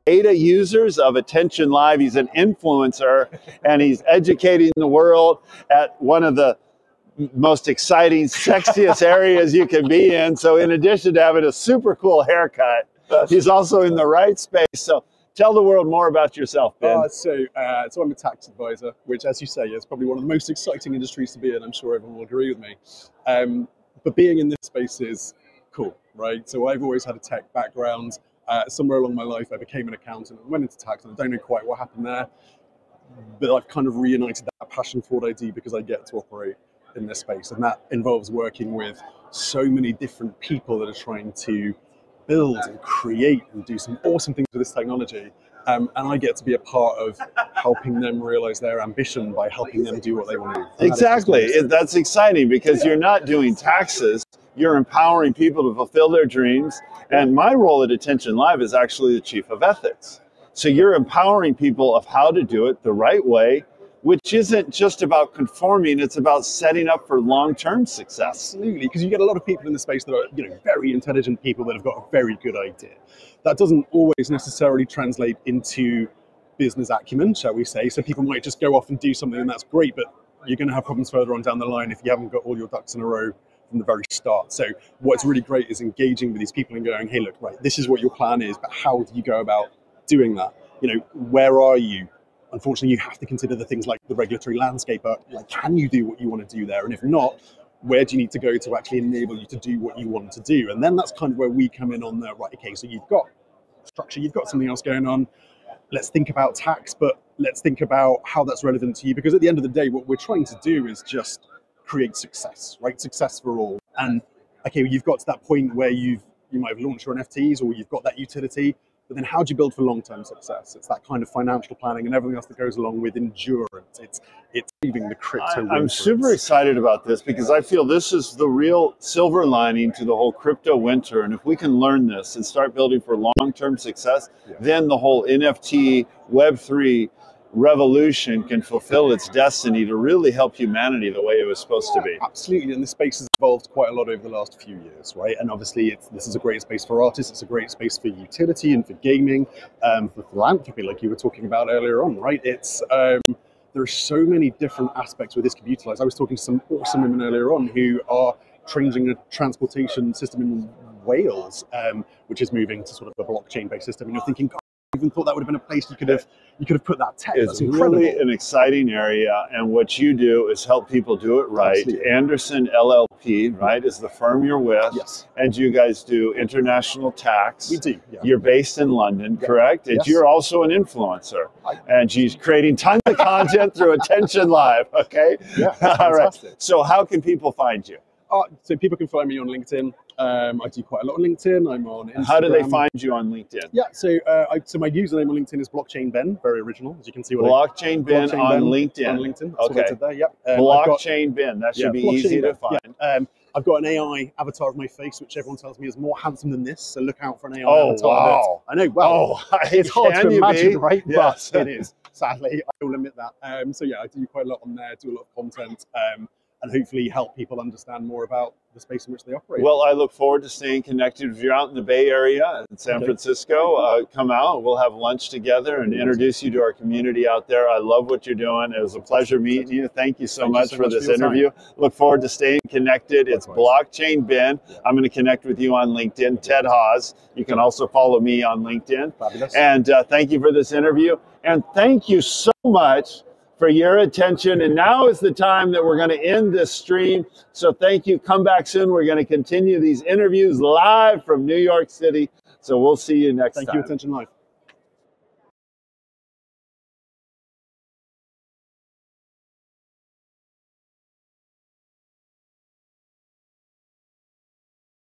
beta users of ÂTTN.LIVE. He's an influencer, and he's educating the world at one of the most exciting, sexiest areas you can be in. So in addition to having a super cool haircut, he's also in the right space. So tell the world more about yourself, Ben. So I'm a tax advisor, which, as you say, is probably one of the most exciting industries to be in. I'm sure everyone will agree with me. But being in this space is cool, right? So I've always had a tech background. Somewhere along my life, I became an accountant and went into tax, and I don't know quite what happened there. But I've kind of reunited that passion for what I do because I get to operate in this space. And that involves working with so many different people that are trying to build and create and do some awesome things with this technology. And I get to be a part of helping them realize their ambition by helping them do what they want to do. Exactly. That's exciting because you're not doing taxes, you're empowering people to fulfill their dreams. And my role at ÂTTN.LIVE is actually the chief of ethics. So you're empowering people of how to do it the right way, which isn't just about conforming, it's about setting up for long-term success. Absolutely, because you get a lot of people in the space that are, very intelligent people that have got a very good idea. That doesn't always necessarily translate into business acumen, shall we say. So people might just go off and do something, and that's great, but you're going to have problems further on down the line if you haven't got all your ducks in a row from the very start. So what's really great is engaging with these people and going, hey, look, right, this is what your plan is, but how do you go about doing that? Where are you? Unfortunately, you have to consider the things like the regulatory landscape. Like, can you do what you want to do there? And if not, where do you need to go to actually enable you to do what you want to do? And then that's kind of where we come in on the, right, okay, so you've got structure, you've got something else going on. Let's think about tax, but let's think about how that's relevant to you. Because at the end of the day, what we're trying to do is just create success, right? Success for all. And okay, you've got to that point where you might have launched your NFTs or you've got that utility. But then how do you build for long-term success? It's that kind of financial planning and everything else that goes along with endurance. It's leaving the crypto. I'm super excited about this because I feel this is the real silver lining to the whole crypto winter. And if we can learn this and start building for long-term success, then the whole NFT, web3 revolution can fulfill its destiny to really help humanity the way it was supposed to be. Absolutely, and the space has evolved quite a lot over the last few years, right? And obviously this is a great space for artists, it's a great space for utility and for gaming, for philanthropy, like you were talking about earlier on, right? It's there are so many different aspects where this can be utilized. I was talking to some awesome women earlier on who are changing a transportation system in Wales, which is moving to sort of a blockchain-based system, and you're thinking, God, I even thought that would have been a place you could have put that tech. It's really an exciting area, and what you do is help people do it right. Absolutely. Anderson LLP, right, is the firm you're with. Yes. And you guys do international tax. We do. Yeah. You're based in London, correct? And yes. You're also an influencer, and she's creating tons of content through ԱTTN.LIVE. Okay. Yeah. All right. So how can people find you? So people can find me on LinkedIn. I do quite a lot on LinkedIn. I'm on Instagram. How do they find you on LinkedIn? Yeah, so my username on LinkedIn is Blockchain Ben, very original, as you can see. Blockchain Ben on LinkedIn. On LinkedIn. Okay. There, yep. Blockchain Ben. That should be easy to find. Yeah. I've got an AI avatar of my face, which everyone tells me is more handsome than this. So look out for an AI avatar. Wow. I know. Well, it's hard to imagine, right? Yes. But it is. Sadly, I will admit that. So yeah, I do quite a lot on there. Do a lot of content. And hopefully help people understand more about the space in which they operate. Well, I look forward to staying connected. If you're out in the Bay Area in San Francisco, come out. We'll have lunch together and introduce you to our community out there. I love what you're doing. It was a pleasure meeting you. Thank you so much for this interview. Look forward to staying connected. It's Blockchain Ben. I'm going to connect with you on LinkedIn, Ted Hahs. You can also follow me on LinkedIn. Fabulous. And thank you for this interview. And thank you so much for your attention. And now is the time that we're going to end this stream. So thank you. Come back soon. We're going to continue these interviews live from New York City. So we'll see you next time. Thank you, ＡTTN.LIVE.